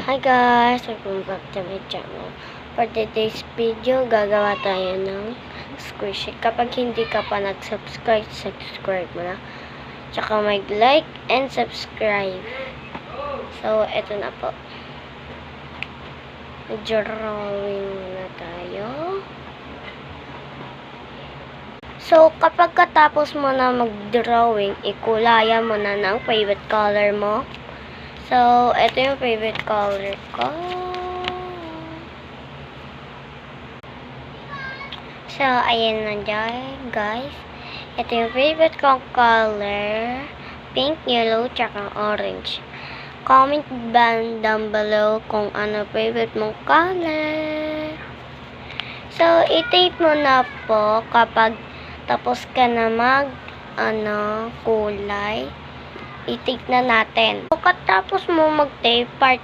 Hi guys! Welcome back to my channel. For today's video, gagawa tayo ng squishy. Kapag hindi ka pa nag-subscribe, subscribe mo na. Tsaka mag-like and subscribe. So, eto na po. Drawing muna tayo. So, kapag katapos mo na mag-drawing, ikulayan mo na ng favorite color mo. So, ito yung favorite color ko. So, ayan na dyan, guys. Ito yung favorite kong color. Pink, yellow, tsaka orange. Comment down below kung ano favorite mong color. So, i-tape mo na po kapag tapos ka na kulay. I-tape na natin. So, katapos mo mag-tape, part